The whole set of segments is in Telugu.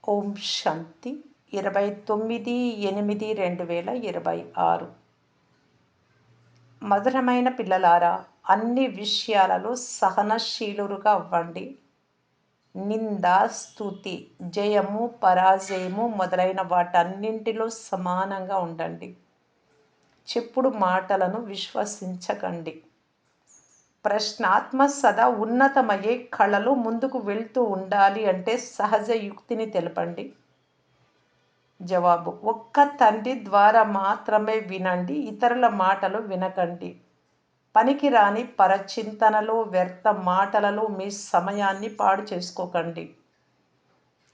ఓం శాంతి 29/8/2026. మధురమైన పిల్లలారా, అన్ని విషయాలలో సహనశీలురుగా అవ్వండి. నింద, స్తుతి, జయము, పరాజయము మొదలైన వాటన్నింటిలో సమానంగా ఉండండి. చెప్పుడు మాటలను విశ్వసించకండి. ప్రశ్నాత్మ సదా ఉన్నతమయ్యే కళలో ముందుకు వెళ్తూ ఉండాలి అంటే సహజ యుక్తిని తెలపండి. జవాబు: ఒక్క తండ్రి ద్వారా మాత్రమే వినండి, ఇతరుల మాటలు వినకండి. పనికిరాని పరచింతనలో, వ్యర్థ మాటలలో మీ సమయాన్ని పాడు చేసుకోకండి.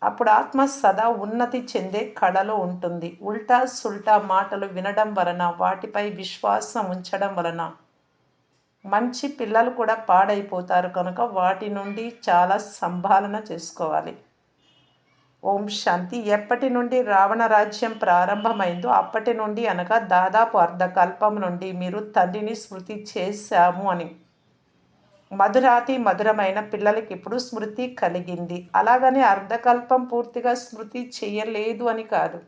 అప్పుడు ఆత్మ సదా ఉన్నతి చెందే కళలో ఉంటుంది. ఉల్టా సుల్టా మాటలు వినడం వలన, వాటిపై విశ్వాసం ఉంచడం వలన మంచి పిల్లలు కూడా పాడైపోతారు. కనుక వాటి నుండి చాలా సంభాలన చేసుకోవాలి. ఓం శాంతి. ఎప్పటి నుండి రావణ రాజ్యం ప్రారంభమైందో అప్పటి నుండి, అనగా దాదాపు అర్ధకల్పం నుండి మీరు తండ్రిని స్మృతి చేశాము అని. మధురాతి మధురమైన పిల్లలకి ఇప్పుడు స్మృతి కలిగింది. అలాగని అర్ధకల్పం పూర్తిగా స్మృతి చేయలేదు అని కాదు.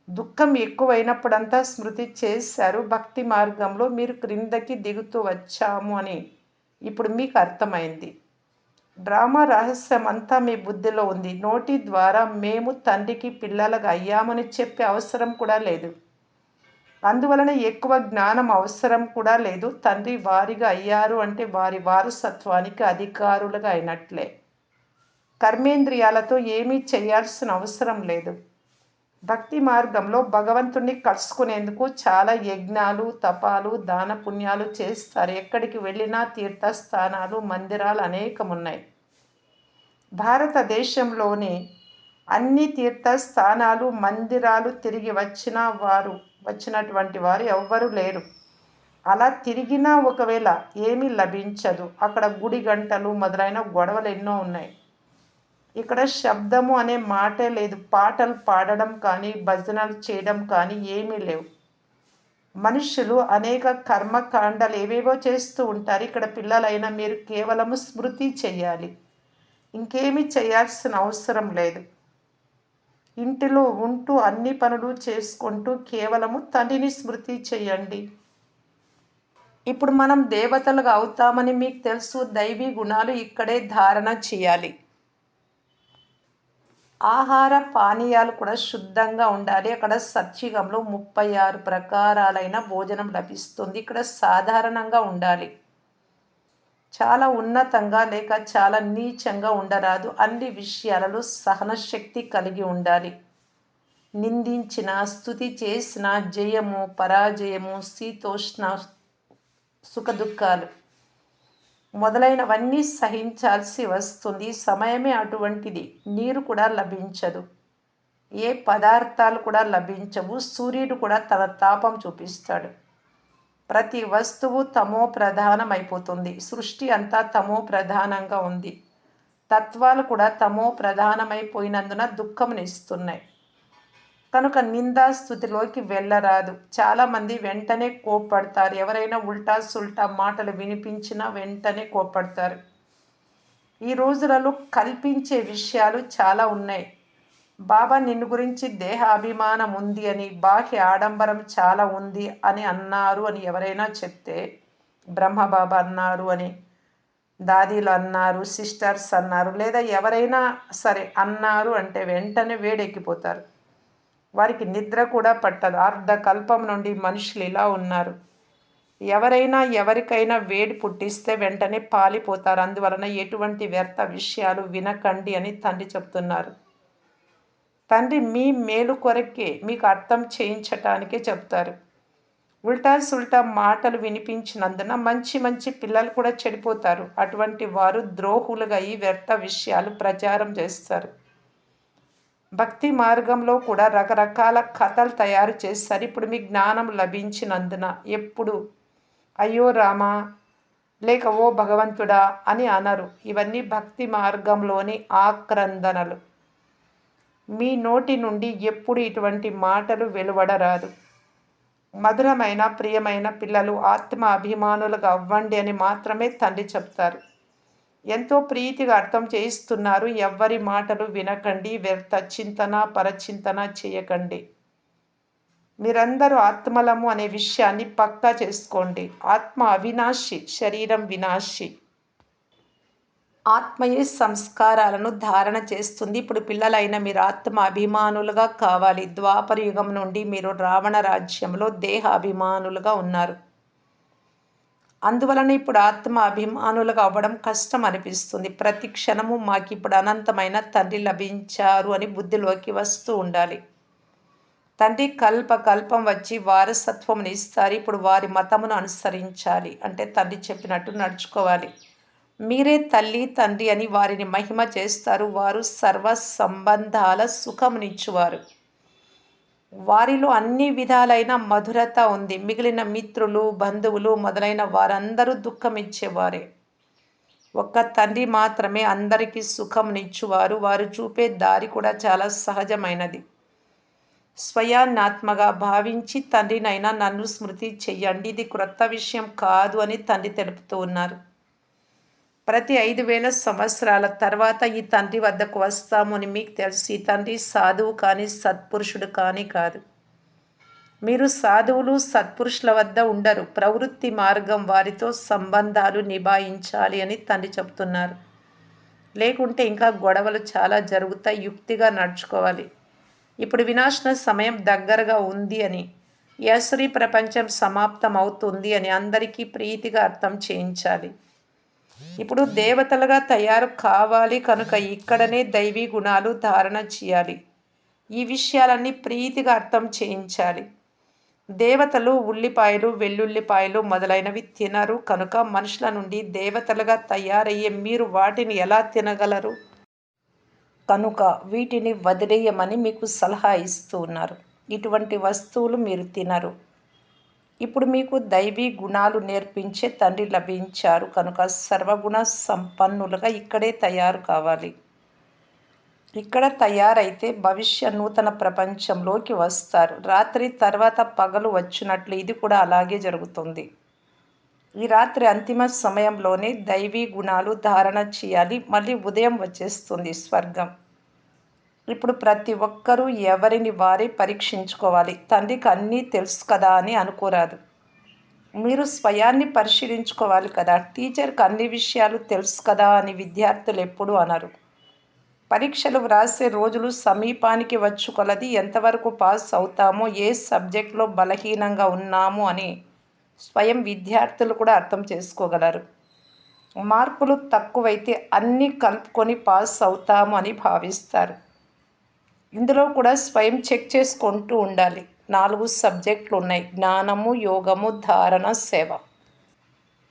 దుఃఖం ఎక్కువైనప్పుడంతా స్మృతి చేశారు. భక్తి మార్గంలో మీరు క్రిందకి దిగుతూ వచ్చాము అని ఇప్పుడు మీకు అర్థమైంది. డ్రామా రహస్యం అంతా మీ బుద్ధిలో ఉంది. నోటి ద్వారా మేము తండ్రికి పిల్లలుగా అయ్యామని చెప్పే అవసరం కూడా లేదు. అందువలన ఎక్కువ జ్ఞానం అవసరం కూడా లేదు. తండ్రి వారిగా అయ్యారు అంటే వారి వారసత్వానికి అధికారులుగా అయినట్లే. కర్మేంద్రియాలతో ఏమీ చేయాల్సిన అవసరం లేదు. భక్తి మార్గంలో భగవంతుణ్ణి కలుసుకునేందుకు చాలా యజ్ఞాలు, తపాలు, దాన పుణ్యాలు చేస్తారు. ఎక్కడికి వెళ్ళినా తీర్థస్థానాలు, మందిరాలు అనేకమున్నాయి. భారతదేశంలోని అన్ని తీర్థస్థానాలు, మందిరాలు తిరిగి వచ్చినటువంటి వారు ఎవ్వరూ లేరు. అలా తిరిగినా ఒకవేళ ఏమీ లభించదు. అక్కడ గుడి గంటలు మొదలైన గొడవలు ఎన్నో ఉన్నాయి. ఇక్కడ శబ్దము అనే మాటే లేదు. పాటలు పాడడం కానీ, భజనలు చేయడం కానీ ఏమీ లేవు. మనుషులు అనేక కర్మకాండలు ఏవేవో చేస్తూ ఉంటారు. ఇక్కడ పిల్లలైన మీరు కేవలము స్మృతి చెయ్యాలి. ఇంకేమీ చేయాల్సిన అవసరం లేదు. ఇంటిలో ఉంటూ అన్ని పనులు చేసుకుంటూ కేవలము తండ్రిని స్మృతి చేయండి. ఇప్పుడు మనం దేవతలుగా అవుతామని మీకు తెలుసు. దైవీ గుణాలు ఇక్కడే ధారణ చేయాలి. ఆహార పానీయాలు కూడా శుద్ధంగా ఉండాలి. అక్కడ సత్యుగంలో 36 ప్రకారాలైన భోజనం లభిస్తుంది. ఇక్కడ సాధారణంగా ఉండాలి. చాలా ఉన్నతంగా లేక చాలా నీచంగా ఉండరాదు. అన్ని విషయాలలో సహనశక్తి కలిగి ఉండాలి. నిందించిన, స్తుతి చేసిన, జయము, పరాజయము, శీతోష్ణ, సుఖదుఖాలు మొదలైనవన్నీ సహించాల్సి వస్తుంది. సమయమే అటువంటిది. నీరు కూడా లభించదు. ఏ పదార్థాలు కూడా లభించవు. సూర్యుడు కూడా తన తాపం చూపిస్తాడు. ప్రతి వస్తువు తమో ప్రధానమైపోతుంది. సృష్టి అంతా తమో ప్రధానంగా ఉంది. తత్వాలు కూడా తమో ప్రధానమైపోయినందున దుఃఖమునిస్తున్నాయి. కనుక నిందాస్థుతిలోకి వెళ్ళరాదు. చాలామంది వెంటనే కోప్పడతారు. ఎవరైనా ఉల్టా సుల్టా మాటలు వినిపించినా వెంటనే కోప్పడతారు. ఈ రోజులలో కల్పించే విషయాలు చాలా ఉన్నాయి. బాబా నిన్ను గురించి దేహాభిమానం ఉంది అని, బాహ్య ఆడంబరం చాలా ఉంది అని అన్నారు అని ఎవరైనా చెప్తే, బ్రహ్మబాబా అన్నారు అని, దాదీలు అన్నారు, సిస్టర్స్ అన్నారు, లేదా ఎవరైనా సరే అన్నారు అంటే వెంటనే వేడెక్కిపోతారు. వారికి నిద్ర కూడా పట్టదు. అర్ధకల్పం నుండి మనుషులు ఇలా ఉన్నారు. ఎవరికైనా వేడి పుట్టిస్తే వెంటనే పాలిపోతారు. అందువలన ఎటువంటి వ్యర్థ విషయాలు వినకండి అని తండ్రి చెప్తున్నారు. తండ్రి మీ మేలు కొరకే, మీకు అర్థం చేయించటానికే చెప్తారు. ఉల్టా సుల్టా మాటలు వినిపించినందున మంచి మంచి పిల్లలు కూడా చెడిపోతారు. అటువంటి వారు ద్రోహులుగా ఈ వ్యర్థ విషయాలు ప్రచారం చేస్తారు. భక్తి మార్గంలో కూడా రకరకాల కథలు తయారు చేస్తారు. ఇప్పుడు మీ జ్ఞానం లభించినందున ఎప్పుడు అయ్యో రామా లేక ఓ భగవంతుడా అని అనరు. ఇవన్నీ భక్తి మార్గంలోని ఆక్రందనలు. మీ నోటి నుండి ఎప్పుడు ఇటువంటి మాటలు వెలువడరాదు. మధురమైన ప్రియమైన పిల్లలు ఆత్మ అభిమానులుగా అవ్వండి అని మాత్రమే తండ్రి చెప్తారు. ఎంతో ప్రీతిగా అర్థం చేయిస్తున్నారు. ఎవ్వరి మాటలు వినకండి. వ్యర్థ చింతన, పరచింతన చేయకండి. మీరందరూ ఆత్మలము అనే విషయాన్ని పక్కా చేసుకోండి. ఆత్మ అవినాశి, శరీరం వినాశి. ఆత్మయే సంస్కారాలను ధారణ చేస్తుంది. ఇప్పుడు పిల్లలైన మీరు ఆత్మ అభిమానులుగా కావాలి. ద్వాపర యుగం నుండి మీరు రావణ రాజ్యంలో దేహ అభిమానులుగా ఉన్నారు. అందువలన ఇప్పుడు ఆత్మ అభిమానులుగా అవ్వడం కష్టం అనిపిస్తుంది. ప్రతి క్షణము మాకిప్పుడు అనంతమైన తండ్రి లభించారు అని బుద్ధిలోకి వస్తూ ఉండాలి. తండ్రి కల్పం వచ్చి వారసత్వమును ఇస్తారు. ఇప్పుడు వారి మతమును అనుసరించాలి. అంటే తండ్రి చెప్పినట్టు నడుచుకోవాలి. మీరే తల్లి తండ్రి అని వారిని మహిమ చేస్తారు. వారు సర్వ సంబంధాల సుఖమునిచ్చువారు. వారిలో అన్ని విధాలైన మధురత ఉంది. మిగిలిన మిత్రులు, బంధువులు మొదలైన వారందరూ దుఃఖమిచ్చేవారే. ఒక్క తండ్రి మాత్రమే అందరికీ సుఖంనిచ్చువారు. వారు చూపే దారి కూడా చాలా సహజమైనది. స్వయాన్నాత్మగా భావించి తండ్రినైనా నన్ను స్మృతి చెయ్యండి. ఇది క్రొత్త విషయం కాదు అని తండ్రి తెలుపుతూ ఉన్నారు. ప్రతి 5,000 సంవత్సరాల తర్వాత ఈ తండ్రి వద్దకు వస్తాము అని మీకు తెలుసు. ఈ తండ్రి సాధువు కానీ సత్పురుషుడు కానీ కాదు. మీరు సాధువులు సత్పురుషుల వద్ద ఉండరు. ప్రవృత్తి మార్గం వారితో సంబంధాలు నిభాయించాలి అని తండ్రి చెప్తున్నారు. లేకుంటే ఇంకా గొడవలు చాలా జరుగుతాయి. యుక్తిగా నడుచుకోవాలి. ఇప్పుడు వినాశన సమయం దగ్గరగా ఉంది అని, ఈ అసురీ ప్రపంచం సమాప్తం అవుతుంది అని అందరికీ ప్రీతిగా అర్థం చేయించాలి. ఇప్పుడు దేవతలుగా తయారు కావాలి కనుక ఇక్కడనే దైవీ గుణాలు ధారణ చేయాలి. ఈ విషయాలన్నీ ప్రీతిగా అర్థం చేయించాలి. దేవతలు ఉల్లిపాయలు, వెల్లుల్లిపాయలు మొదలైనవి తినరు కనుక మనుషుల నుండి దేవతలుగా తయారయ్యే మీరు వాటిని ఎలా తినగలరు? కనుక వీటిని వదిలేయమని మీకు సలహా ఇస్తూ ఉన్నారు. ఇటువంటి వస్తువులు మీరు తినరు. ఇప్పుడు మీకు దైవీ గుణాలు నేర్పించే తండ్రి లభించారు కనుక సర్వగుణ సంపన్నులుగా ఇక్కడే తయారు కావాలి. ఇక్కడ తయారైతే భవిష్య నూతన ప్రపంచంలోకి వస్తారు. రాత్రి తర్వాత పగలు వచ్చినట్లు ఇది కూడా అలాగే జరుగుతుంది. ఈ రాత్రి అంతిమ సమయంలోనే దైవీ గుణాలు ధారణ చేయాలి. మళ్ళీ ఉదయం వచ్చేస్తుంది స్వర్గం. ఇప్పుడు ప్రతి ఒక్కరూ ఎవరిని వారే పరీక్షించుకోవాలి. తండ్రికి అన్నీ తెలుసు కదా అని అనుకోరాదు. మీరు స్వయాన్ని పరిశీలించుకోవాలి కదా. టీచర్కి అన్ని విషయాలు తెలుసు కదా అని విద్యార్థులు ఎప్పుడూ అనరు. పరీక్షలు వ్రాసే రోజులు సమీపానికి వచ్చు కొలది ఎంతవరకు పాస్ అవుతామో, ఏ సబ్జెక్టులో బలహీనంగా ఉన్నాము అని స్వయం విద్యార్థులు కూడా అర్థం చేసుకోగలరు. మార్కులు తక్కువైతే అన్నీ కలుపుకొని పాస్ అవుతాము అని భావిస్తారు. ఇందులో కూడా స్వయం చెక్ చేసుకుంటూ ఉండాలి. 4 సబ్జెక్టులు ఉన్నాయి: జ్ఞానము, యోగము, ధారణ, సేవ.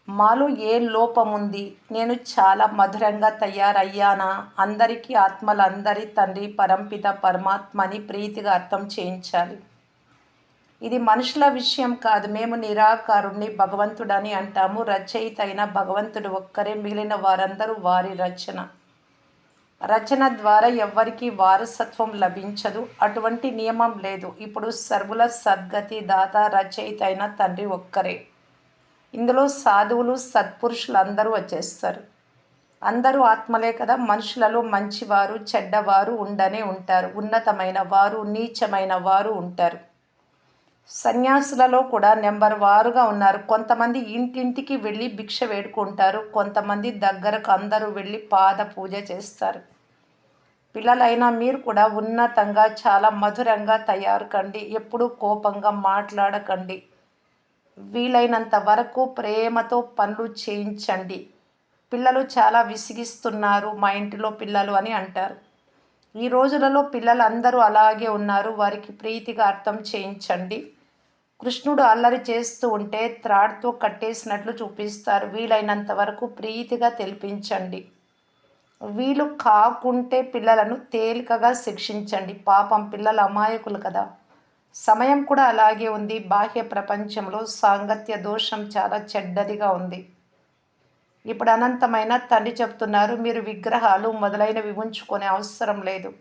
మాలో ఏ లోపముంది? నేను చాలా మధురంగా తయారయ్యానా? అందరికీ ఆత్మలందరి తండ్రి పరంపిత పరమాత్మ అని ప్రీతిగా అర్థం చేయించాలి. ఇది మనుషుల విషయం కాదు. మేము నిరాకారుణ్ణి భగవంతుడని అంటాము. రచయిత అయిన భగవంతుడు ఒక్కరే. మిగిలిన వారందరూ వారి రచన ద్వారా ఎవ్వరికీ వారసత్వం లభించదు. అటువంటి నియమం లేదు. ఇప్పుడు సర్వుల సద్గతి దాత రచయిత అయిన తండ్రి ఒక్కరే. ఇందులో సాధువులు సత్పురుషులు అందరూ వచ్చేస్తారు. అందరూ ఆత్మలే కదా. మనుషులలో మంచివారు చెడ్డవారు ఉండనే ఉంటారు. ఉన్నతమైన వారు నీచమైన వారు ఉంటారు. సన్యాసులలో కూడా నెంబర్ వారుగా ఉన్నారు. కొంతమంది ఇంటింటికి వెళ్ళి భిక్ష వేడుకుంటారు. కొంతమంది దగ్గరకు అందరూ వెళ్ళి పాద పూజ చేస్తారు. పిల్లలైనా మీరు కూడా ఉన్నతంగా చాలా మధురంగా తయారు కండి. ఎప్పుడూ కోపంగా మాట్లాడకండి. వీలైనంత వరకు ప్రేమతో పనులు చేయించండి. పిల్లలు చాలా విసిగిస్తున్నారు మా ఇంటిలో పిల్లలు అని అంటారు. ఈ రోజులలో పిల్లలు అందరూ అలాగే ఉన్నారు. వారికి ప్రీతిగా అర్థం చేయించండి. కృష్ణుడు అల్లరి చేస్తూ ఉంటే త్రాడ్తో కట్టేసినట్లు చూపిస్తారు. వీలైనంత వరకు ప్రీతిగా తెలిపించండి. వీలు కాకుంటే పిల్లలను తేలికగా శిక్షించండి. పాపం పిల్లలు అమాయకులు కదా. సమయం కూడా అలాగే ఉంది. బాహ్య ప్రపంచంలో సాంగత్య దోషం చాలా చెడ్డదిగా ఉంది. ఇప్పుడు అనంతమైన తండ్రి చెప్తున్నారు, మీరు విగ్రహాలు మొదలైనవి ఉంచుకునే అవసరం లేదు.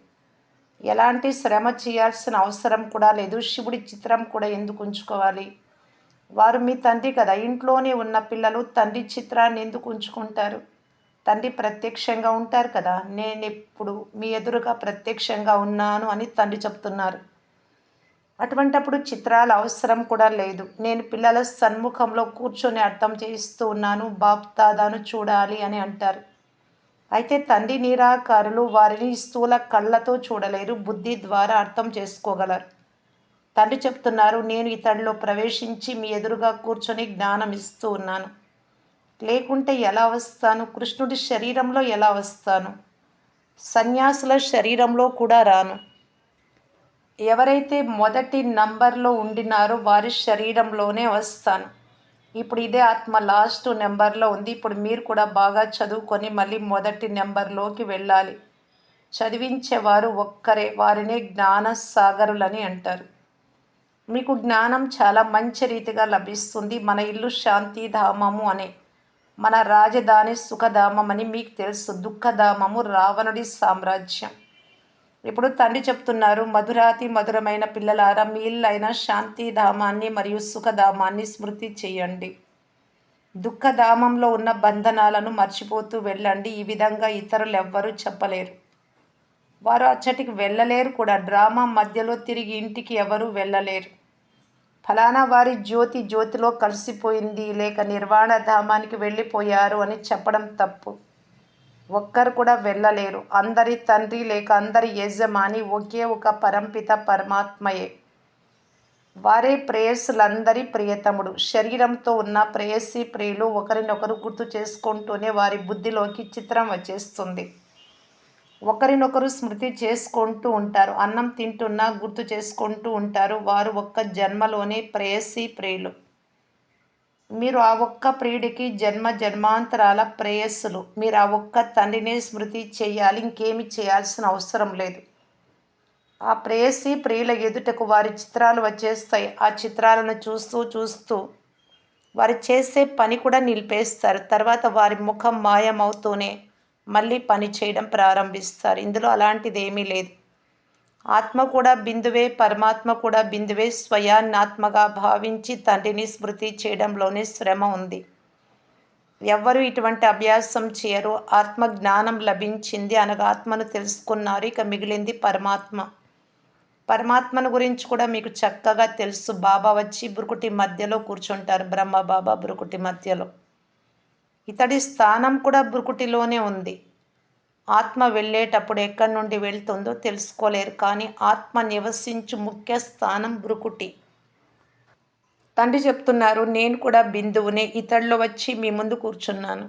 ఎలాంటి శ్రమ చేయాల్సిన అవసరం కూడా లేదు. శివుడి చిత్రం కూడా ఎందుకు ఉంచుకోవాలి? వారు మీ తండ్రి కదా. ఇంట్లోనే ఉన్న పిల్లలు తండ్రి చిత్రాన్ని ఎందుకు ఉంచుకుంటారు? తండ్రి ప్రత్యక్షంగా ఉంటారు కదా, నేను ఇప్పుడు మీ ఎదురుగా ప్రత్యక్షంగా ఉన్నాను అని తండ్రి చెప్తున్నారు. అటువంటప్పుడు చిత్రాల అవసరం కూడా లేదు. నేను పిల్లల సన్ముఖంలో కూర్చొని అర్థం చేయిస్తూ ఉన్నాను, బాప్దాదాను చూడాలి అని అంటారు. అయితే తండ్రి నిరాకారులు, వారిని స్థూల కళ్ళతో చూడలేరు, బుద్ధి ద్వారా అర్థం చేసుకోగలరు. తండ్రి చెప్తున్నారు, నేను ఇతడిలో ప్రవేశించి మీ ఎదురుగా కూర్చొని జ్ఞానం ఇస్తూ ఉన్నాను. లేకుంటే ఎలా వస్తాను? కృష్ణుడి శరీరంలో ఎలా వస్తాను? సన్యాసుల శరీరంలో కూడా రాను. ఎవరైతే మొదటి నంబర్లో ఉండినారో వారి శరీరంలోనే వస్తాను. ఇప్పుడు ఇదే ఆత్మ లాస్ట్ నెంబర్లో ఉంది. ఇప్పుడు మీరు కూడా బాగా చదువుకొని మళ్ళీ మొదటి నెంబర్లోకి వెళ్ళాలి. చదివించేవారు ఒక్కరే, వారినే జ్ఞాన సాగరులని అంటారు. మీకు జ్ఞానం చాలా మంచి రీతిగా లభిస్తుంది. మన ఇల్లు శాంతిధామము అనే, మన రాజధాని సుఖధామం అని మీకు తెలుసు. దుఃఖధామము రావణుడి సామ్రాజ్యం. ఇప్పుడు తండ్రి చెప్తున్నారు, మధురాతి మధురమైన పిల్లలారా, మీ ఇల్లైన శాంతిధామాన్ని మరియు సుఖధామాన్ని స్మృతి చేయండి. దుఃఖధామంలో ఉన్న బంధనాలను మర్చిపోతూ వెళ్ళండి. ఈ విధంగా ఇతరులు ఎవ్వరూ చెప్పలేరు. వారు అచ్చటికి వెళ్ళలేరు కూడా. డ్రామా మధ్యలో తిరిగి ఇంటికి ఎవరూ వెళ్ళలేరు. ఫలానా వారి జ్యోతి జ్యోతిలో కలిసిపోయింది, లేక నిర్వాణ ధామానికి వెళ్ళిపోయారు అని చెప్పడం తప్పు. ఒక్కరు కూడా వెళ్ళలేరు. అందరి తండ్రి లేక అందరి యజమాని ఒకే ఒక పరంపిత పరమాత్మయే. వారే ప్రేయస్సులందరి ప్రియతముడు. శరీరంతో ఉన్న ప్రేయసి ప్రియులు ఒకరినొకరు గుర్తు చేసుకుంటూనే వారి బుద్ధిలోకి చిత్రం వచ్చేస్తుంది. ఒకరినొకరు స్మృతి చేసుకుంటూ ఉంటారు. అన్నం తింటున్నా గుర్తు చేసుకుంటూ ఉంటారు. వారు ఒక్క జన్మలోనే ప్రేయసి ప్రియులు. మీరు ఆ ఒక్క ప్రియుడికి జన్మ జన్మాంతరాల ప్రేయస్సులు. మీరు ఆ ఒక్క తండ్రినే స్మృతి చేయాలి, ఇంకేమి చేయాల్సిన అవసరం లేదు. ఆ ప్రేయసి ప్రియుల ఎదుటకు వారి చిత్రాలు వచ్చేస్తాయి. ఆ చిత్రాలను చూస్తూ చూస్తూ వారు చేసే పని కూడా నిలిపేస్తారు. తర్వాత వారి ముఖం మాయమవుతూనే మళ్ళీ పని చేయడం ప్రారంభిస్తారు. ఇందులో అలాంటిది ఏమీ లేదు. ఆత్మ కూడా బిందువే, పరమాత్మ కూడా బిందువే. స్వయాన్నాత్మగా భావించి తండ్రిని స్మృతి చేయడంలోనే శ్రమ ఉంది. ఎవ్వరూ ఇటువంటి అభ్యాసం చేయరు. ఆత్మ జ్ఞానం లభించింది అనగా ఆత్మను తెలుసుకున్నారు. ఇక మిగిలింది పరమాత్మ. పరమాత్మను గురించి కూడా మీకు చక్కగా తెలుసు. బాబా వచ్చి బ్రుకుటి మధ్యలో కూర్చుంటారు. బ్రహ్మ బాబా బ్రుకుటి మధ్యలో. ఇతడి స్థానం కూడా బ్రుకుటిలోనే ఉంది. ఆత్మ వెళ్ళేటప్పుడు ఎక్కడి నుండి వెళ్తుందో తెలుసుకోలేరు, కానీ ఆత్మ నివసించు ముఖ్య స్థానం బ్రుకుటి. తండ్రి చెప్తున్నారు, నేను కూడా బిందువునే, ఇతడిలో వచ్చి మీ ముందు కూర్చున్నాను.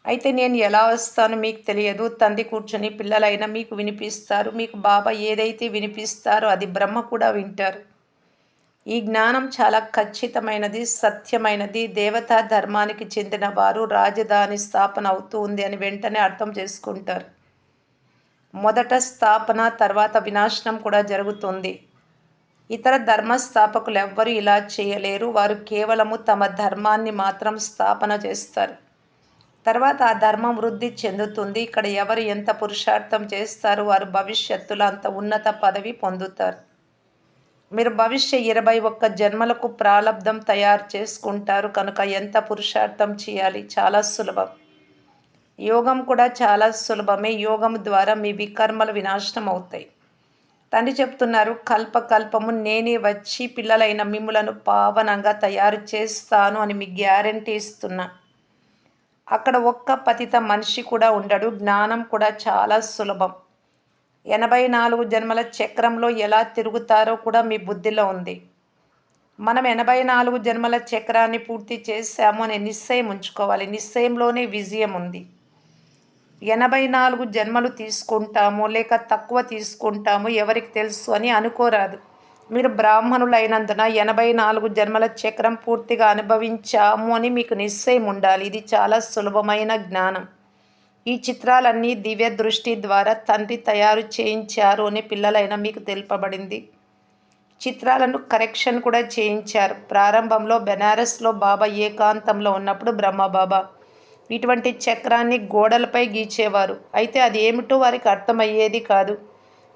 అయితే నేను ఎలా వస్తానో మీకు తెలియదు. తండ్రి కూర్చొని పిల్లలైనా మీకు వినిపిస్తారు. మీకు బాబా ఏదైతే వినిపిస్తారో అది బ్రహ్మ కూడా వింటారు. ఈ జ్ఞానం చాలా ఖచ్చితమైనది, సత్యమైనది. దేవతా ధర్మానికి చెందిన వారు రాజధాని స్థాపన అవుతూ ఉంది అని వెంటనే అర్థం చేసుకుంటారు. మొదట స్థాపన, తర్వాత వినాశనం కూడా జరుగుతుంది. ఇతర ధర్మస్థాపకులు ఎవ్వరూ ఇలా చేయలేరు. వారు కేవలము తమ ధర్మాన్ని మాత్రం స్థాపన చేస్తారు. తర్వాత ఆ ధర్మం వృద్ధి చెందుతుంది. ఇక్కడ ఎవరు ఎంత పురుషార్థం చేస్తారో వారు భవిష్యత్తులో అంత ఉన్నత పదవి పొందుతారు. మీరు భవిష్య 21 జన్మలకు ప్రాలబ్ధం తయారు చేసుకుంటారు కనుక ఎంత పురుషార్థం చేయాలి? చాలా సులభం. యోగం కూడా చాలా సులభమే. యోగం ద్వారా మీ వికర్మలు వినాశనం అవుతాయి. తండ్రి చెప్తున్నారు, కల్పకల్పము నేనే వచ్చి పిల్లలైన మిమ్ములను పావనంగా తయారు చేస్తాను అని మీకు గ్యారంటీ ఇస్తున్నా. అక్కడ ఒక్క పతిత మనిషి కూడా ఉండడు. జ్ఞానం కూడా చాలా సులభం. 84 జన్మల చక్రంలో ఎలా తిరుగుతారో కూడా మీ బుద్ధిలో ఉంది. మనం 84 జన్మల చక్రాన్ని పూర్తి చేశాము అనే నిశ్చయం ఉంచుకోవాలి. నిశ్చయంలోనే విజయం ఉంది. 84 జన్మలు తీసుకుంటాము లేక తక్కువ తీసుకుంటాము ఎవరికి తెలుసు అని అనుకోరాదు. మీరు బ్రాహ్మణులైనందున 84 జన్మల చక్రం పూర్తిగా అనుభవించాము అని మీకు నిశ్చయం ఉండాలి. ఇది చాలా సులభమైన జ్ఞానం. ఈ చిత్రాలన్నీ దివ్య దృష్టి ద్వారా తండ్రి తయారు చేయించారు అని పిల్లలైన మీకు తెలుపబడింది. చిత్రాలను కరెక్షన్ కూడా చేయించారు. ప్రారంభంలో బెనారస్లో బాబా ఏకాంతంలో ఉన్నప్పుడు బ్రహ్మబాబా ఇటువంటి చక్రాన్ని గోడలపై గీచేవారు. అయితే అది ఏమిటో వారికి అర్థమయ్యేది కాదు.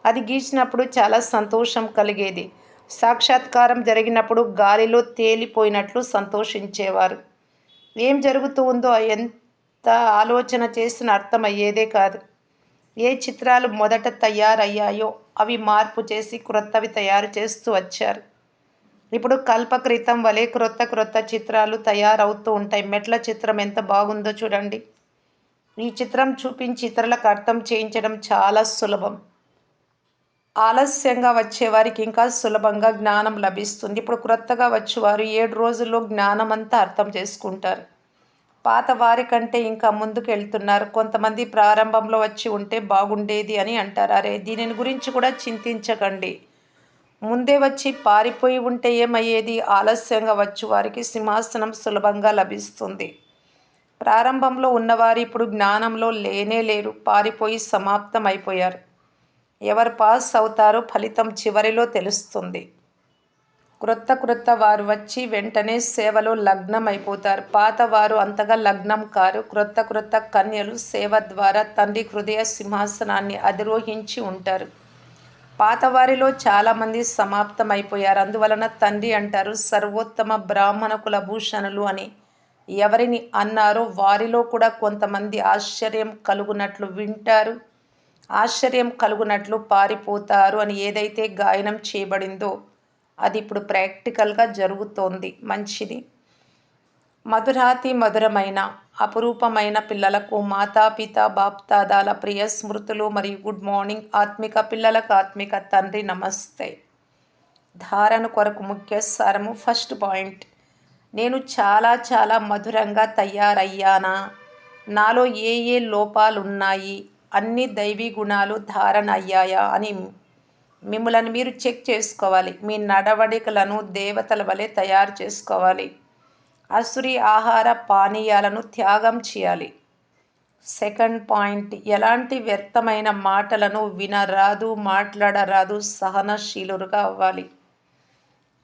అది గీచినప్పుడు చాలా సంతోషం కలిగేది. సాక్షాత్కారం జరిగినప్పుడు గాలిలో తేలిపోయినట్లు సంతోషించేవారు. ఏం జరుగుతూ ఉందో ఆలోచన చేసిన అర్థమయ్యేదే కాదు. ఏ చిత్రాలు మొదట తయారయ్యాయో అవి మార్పు చేసి క్రొత్తవి తయారు చేస్తూ వచ్చారు. ఇప్పుడు కల్పకృతం వలె క్రొత్త క్రొత్త చిత్రాలు తయారవుతూ ఉంటాయి. మెట్ల చిత్రం ఎంత బాగుందో చూడండి. ఈ చిత్రం చూపించి ఇతరులకు అర్థం చేయించడం చాలా సులభం. ఆలస్యంగా వచ్చేవారికి ఇంకా సులభంగా జ్ఞానం లభిస్తుంది. ఇప్పుడు క్రొత్తగా వచ్చేవారు 7 రోజుల్లో జ్ఞానం అంతా అర్థం చేసుకుంటారు. పాత వారి కంటే ఇంకా ముందుకు వెళ్తున్నారు. కొంతమంది ప్రారంభంలో వచ్చి ఉంటే బాగుండేది అని అంటారు. అరే, దీనిని గురించి కూడా చింతించకండి. ముందే వచ్చి పారిపోయి ఉంటే ఏమయ్యేది? ఆలస్యంగా వచ్చి వారికి సింహాసనం సులభంగా లభిస్తుంది. ప్రారంభంలో ఉన్నవారు ఇప్పుడు జ్ఞానంలో లేనే లేరు. పారిపోయి సమాప్తం అయిపోయారు. ఎవరు పాస్ అవుతారో ఫలితం చివరిలో తెలుస్తుంది. క్రొత్త వారు వచ్చి వెంటనే సేవలో లగ్నం అయిపోతారు. పాత వారు అంతగా లగ్నం కారు. క్రొత్త కన్యలు సేవ ద్వారా తండ్రి హృదయ సింహాసనాన్ని అధిరోహించి ఉంటారు. పాత వారిలో చాలామంది సమాప్తం అయిపోయారు. అందువలన తండ్రి అంటారు, సర్వోత్తమ బ్రాహ్మణ కులభూషణులు అని ఎవరిని అన్నారో వారిలో కూడా కొంతమంది ఆశ్చర్యం కలుగునట్లు వింటారు, ఆశ్చర్యం కలుగునట్లు పారిపోతారు అని ఏదైతే గాయనం చేయబడిందో అది ఇప్పుడు ప్రాక్టికల్గా జరుగుతోంది. మంచిది. మధురాతి మధురమైన అపురూపమైన పిల్లలకు మాతాపిత బాప్దాదాల ప్రియ స్మృతులు మరియు గుడ్ మార్నింగ్. ఆత్మిక పిల్లలకు ఆత్మిక తండ్రి నమస్తే. ధారణ కొరకు ముఖ్య సారము. ఫస్ట్ పాయింట్, నేను చాలా చాలా మధురంగా తయారయ్యానా? నాలో ఏ ఏ లోపాలున్నాయి? అన్ని దైవీ గుణాలు ధారణ అయ్యాయా అని మిమ్మల్ని మీరు చెక్ చేసుకోవాలి. మీ నడవడికలను దేవతల వలె తయారు చేసుకోవాలి. అసురి ఆహార పానీయాలను త్యాగం చేయాలి. సెకండ్ పాయింట్, ఎలాంటి వ్యర్థమైన మాటలను వినరాదు, మాట్లాడరాదు. సహనశీలుగా అవ్వాలి.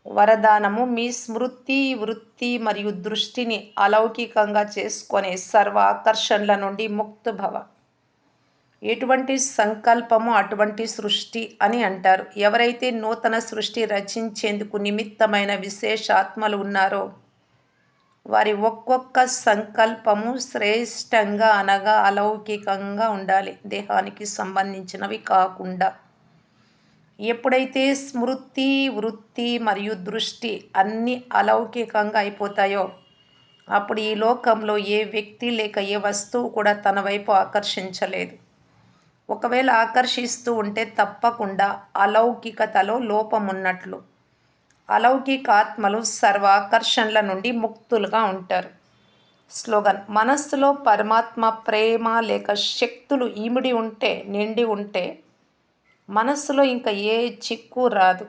వరదానము, మీ స్మృతి, వృత్తి మరియు దృష్టిని అలౌకికంగా చేసుకునే సర్వ ఆకర్షణల నుండి ముక్తభవ. ఎటువంటి సంకల్పము అటువంటి సృష్టి అని అంటారు. ఎవరైతే నూతన సృష్టి రచించేందుకు నిమిత్తమైన విశేషాత్మలు ఉన్నారో వారి ఒక్కొక్క సంకల్పము శ్రేష్టంగా అనగా అలౌకికంగా ఉండాలి, దేహానికి సంబంధించినవి కాకుండా. ఎప్పుడైతే స్మృతి, వృత్తి మరియు దృష్టి అన్నీ అలౌకికంగా అయిపోతాయో అప్పుడు ఈ లోకంలో ఏ వ్యక్తి లేక ఏ వస్తువు కూడా తన వైపు ఆకర్షించలేదు. ఒకవేళ ఆకర్షిస్తూ ఉంటే తప్పకుండా అలౌకికతలో లోపం ఉన్నట్లు. అలౌకికాత్మలు సర్వాకర్షణల నుండి ముక్తులుగా ఉంటారు. స్లోగన్, మనస్సులో పరమాత్మ ప్రేమ లేక శక్తులు ఇమిడి ఉంటే, నిండి ఉంటే మనస్సులో ఇంకా ఏ చిక్కు రాదు.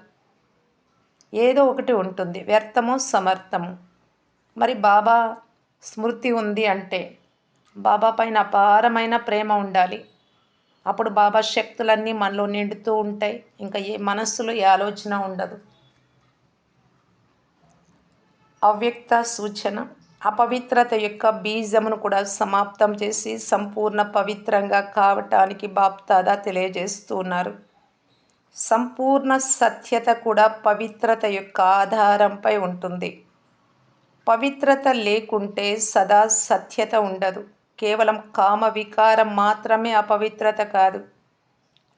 ఏదో ఒకటి ఉంటుంది, వ్యర్థము సమర్థము. మరి బాబా స్మృతి ఉంది అంటే బాబా పైన అపారమైన ప్రేమ ఉండాలి. అప్పుడు బాబా శక్తులన్నీ మనలో నిండుతూ ఉంటాయి. ఇంకా ఏ మనస్సులో ఏ ఆలోచన ఉండదు. అవ్యక్త సూచన, అపవిత్రత యొక్క బీజమును కూడా సమాప్తం చేసి సంపూర్ణ పవిత్రంగా కావటానికి బాప్దాదా తెలియజేస్తున్నారు. సంపూర్ణ సత్యత కూడా పవిత్రత యొక్క ఆధారంపై ఉంటుంది. పవిత్రత లేకుంటే సదా సత్యత ఉండదు. కేవలం కామ వికారం మాత్రమే అపవిత్రత కాదు,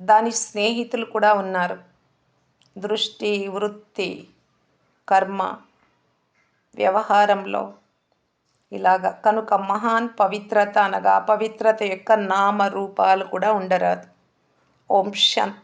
దాని స్నేహితులు కూడా ఉన్నారు. దృష్టి, వృత్తి, కర్మ, వ్యవహారంలో ఇలాగా. కనుక మహాన్ పవిత్రత అనగా అపవిత్రత యొక్క నామరూపాలు కూడా ఉండరాదు. ఓం శాంతి.